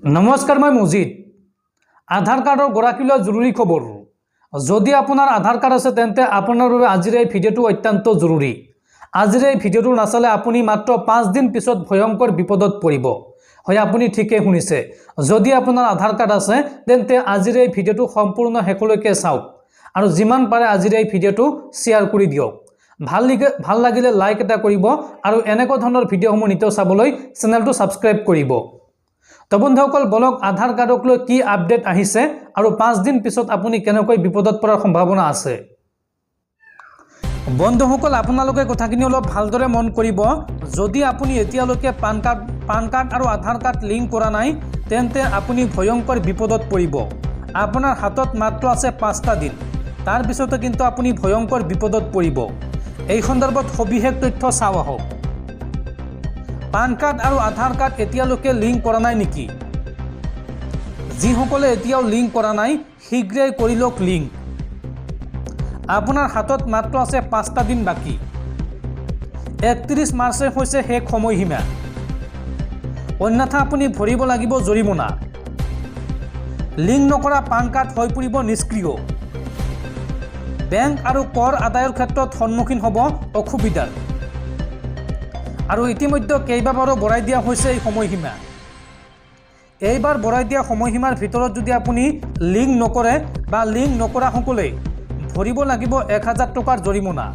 নমস্কাৰ, মই মজিদ। আধাৰ কাৰ্ডৰ গৰাকীলৈ জৰুৰী খবৰ। যদি আপোনাৰ আধাৰ কাৰ্ড আছে তেন্তে আপোনাৰ বাবে আজিৰ এই ভিডিঅ'টো অত্যন্ত জৰুৰী। আজিৰ এই ভিডিঅ'টো নাচালে আপুনি মাত্ৰ 5 দিন পিছত ভয়ংকৰ বিপদত পৰিব। হয়, আপুনি ঠিকই শুনিছে। যদি আপোনাৰ আধাৰ কাৰ্ড আছে তেন্তে আজিৰ এই ভিডিঅ'টো সম্পূৰ্ণ শেষলৈকে চাওক আৰু যিমান পাৰে আজিৰ এই ভিডিঅ'টো শ্বেয়াৰ কৰি দিয়ক। ভাল লাগিলে লাইক এটা কৰিব আৰু এনেকুৱা ধৰণৰ ভিডিঅ'সমূহ নিতৌ চাবলৈ চেনেলটো ছাবস্ক্ৰাইব কৰিব। তো বন্ধুসকল, বলক আধাৰ কাৰ্ডক লৈ কি আপডেট আহিছে আৰু 5 দিন পিছত আপুনি কেনেকৈ বিপদত পৰাৰ সম্ভাৱনা আছে। বন্ধুসকল, আপোনালোকে কথাখিনি অলপ ভালদৰে মন কৰিব। যদি আপুনি এতিয়ালৈকে পান কাৰ্ড আৰু আধাৰ কাৰ্ড লিংক কৰা নাই তেন্তে আপুনি ভয়ংকৰ বিপদত পৰিব। আপোনাৰ হাতত মাত্ৰ আছে 5টা দিন, তাৰ পিছতে কিন্তু আপুনি ভয়ংকৰ বিপদত পৰিব। এই সন্দৰ্ভত সবিশেষ তথ্য চাওঁ আহক। পান কাৰ্ড আৰু আধাৰ কাৰ্ড এতিয়ালৈকে লিংক কৰা নাই নেকি? যিসকলে এতিয়াও লিংক কৰা নাই শীঘ্ৰেই কৰি লওক লিংক। আপোনাৰ হাতত মাত্ৰ আছে 5টা দিন বাকী। 31 মাৰ্চে হৈছে শেষ সময়সীমা, অন্যথা আপুনি ভৰিব লাগিব জৰিমনা। লিংক নকৰা পান কাৰ্ড হৈ পৰিব নিষ্ক্ৰিয়। বেংক আৰু কৰ আদায়ৰ ক্ষেত্ৰত সন্মুখীন হ'ব অসুবিধাৰ। আৰু ইতিমধ্যে কেইবাবাৰো বঢ়াই দিয়া হৈছে এই সময়সীমা। এইবাৰ বঢ়াই দিয়া সময়সীমাৰ ভিতৰত যদি আপুনি লিংক নকৰে বা লিংক নকৰাসকলে ভৰিব লাগিব 1000 টকাৰ জৰিমনা।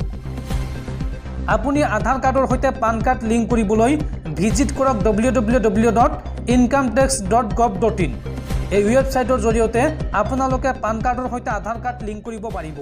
আপুনি আধাৰ কাৰ্ডৰ সৈতে পান কাৰ্ড লিংক কৰিবলৈ ভিজিট কৰক www.incometax.gov.in। এই ৱেবছাইটৰ জৰিয়তে আপোনালোকে পান কাৰ্ডৰ সৈতে আধাৰ কাৰ্ড লিংক কৰিব পাৰিব।